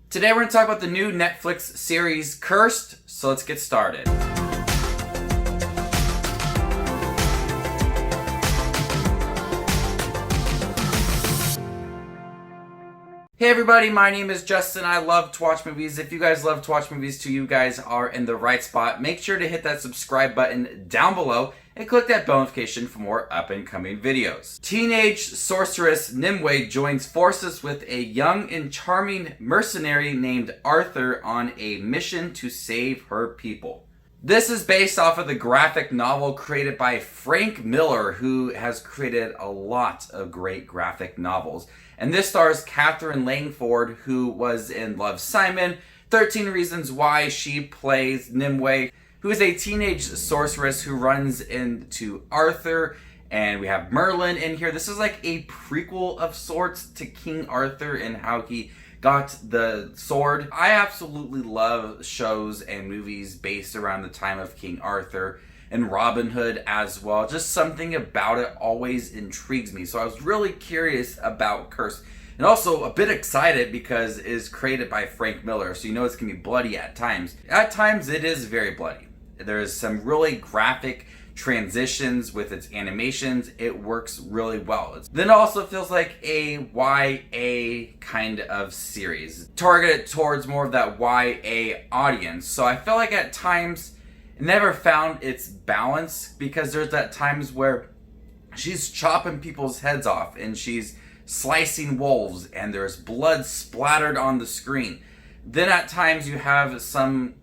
Today we're going to talk about the new Netflix series Cursed, so let's get started. Hey everybody, my name is Justin. I love to watch movies. If you guys love to watch movies too, you guys are in the right spot. Make sure to hit that subscribe button down below and click that bell notification for more up and coming videos. Teenage sorceress Nimue joins forces with a young and charming mercenary named Arthur on a mission to save her people. This is based off of the graphic novel created by Frank Miller, who has created a lot of great graphic novels. And this stars Katherine Langford, who was in Love, Simon, 13 Reasons Why. She plays Nimue, who is a teenage sorceress who runs into Arthur. And we have Merlin in here. This is like a prequel of sorts to King Arthur and how he got the sword. I absolutely love shows and movies based around the time of King Arthur and Robin Hood as well. Just something about it always intrigues me. So I was really curious about Cursed. And also a bit excited because it is created by Frank Miller. So you know it's going to be bloody at times. At times it is very bloody. There's some really graphic transitions with its animations. It works really well. Then it also feels like a YA kind of series, targeted towards more of that YA audience. So I feel like at times it never found its balance, because there's that times where she's chopping people's heads off and she's slicing wolves and there's blood splattered on the screen. Then at times you have some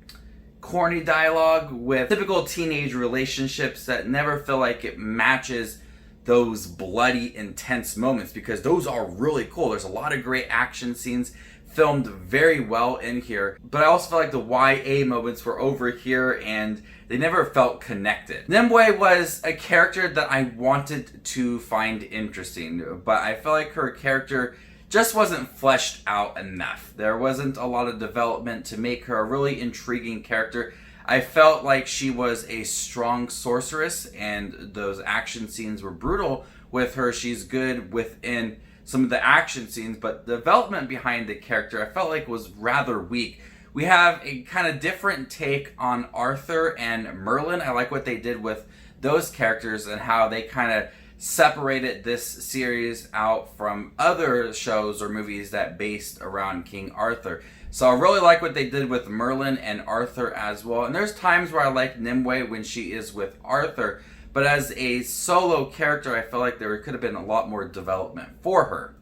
corny dialogue with typical teenage relationships that never feel like it matches those bloody, intense moments, because those are really cool. There's a lot of great action scenes filmed very well in here, but I also feel like the YA moments were over here and they never felt connected. Nimue was a character that I wanted to find interesting, but I felt like her character just wasn't fleshed out enough. There wasn't a lot of development to make her a really intriguing character. I felt like she was a strong sorceress and those action scenes were brutal with her. She's good within some of the action scenes, but the development behind the character I felt like was rather weak. We have a kind of different take on Arthur and Merlin. I like what they did with those characters and how they kind of separated this series out from other shows or movies that based around King Arthur. So I really like what they did with Merlin and Arthur as well. And there's times where I like Nimue when she is with Arthur, but as a solo character, I feel like there could have been a lot more development for her.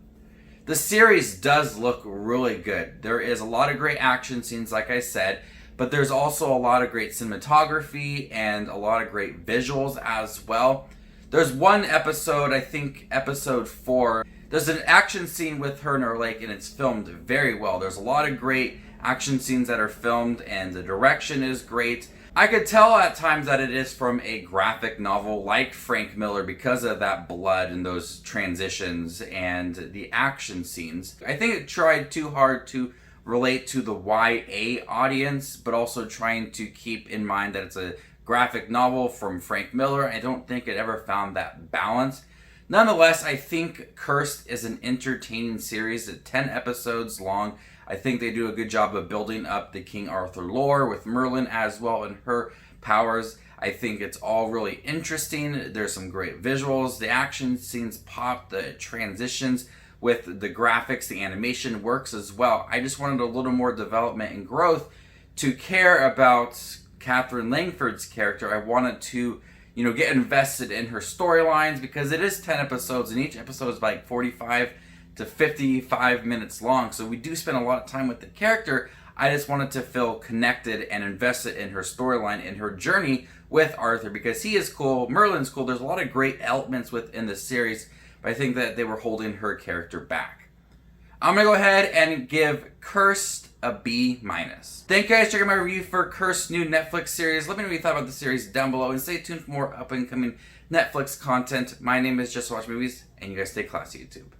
The series does look really good. There is a lot of great action scenes, like I said, but there's also a lot of great cinematography and a lot of great visuals as well. There's one episode, I think episode 4, there's an action scene with her in her lake and it's filmed very well. There's a lot of great action scenes that are filmed and the direction is great. I could tell at times that it is from a graphic novel like Frank Miller because of that blood and those transitions and the action scenes. I think it tried too hard to relate to the YA audience, but also trying to keep in mind that it's a graphic novel from Frank Miller. I don't think it ever found that balance. Nonetheless, I think Cursed is an entertaining series. It's 10 episodes long. I think they do a good job of building up the King Arthur lore with Merlin as well and her powers. I think it's all really interesting. There's some great visuals. The action scenes pop. The transitions with the graphics, the animation works as well. I just wanted a little more development and growth to care about Katherine Langford's character. I wanted to, get invested in her storylines because it is 10 episodes and each episode is like 45 to 55 minutes long. So we do spend a lot of time with the character. I just wanted to feel connected and invested in her storyline and her journey with Arthur because he is cool. Merlin's cool. There's a lot of great elements within the series, but I think that they were holding her character back. I'm going to go ahead and give Cursed a B-. Thank you guys for checking my review for Cursed new Netflix series. Let me know what you thought about the series down below and stay tuned for more up and coming Netflix content. My name is Just Watch Movies and you guys stay classy, YouTube.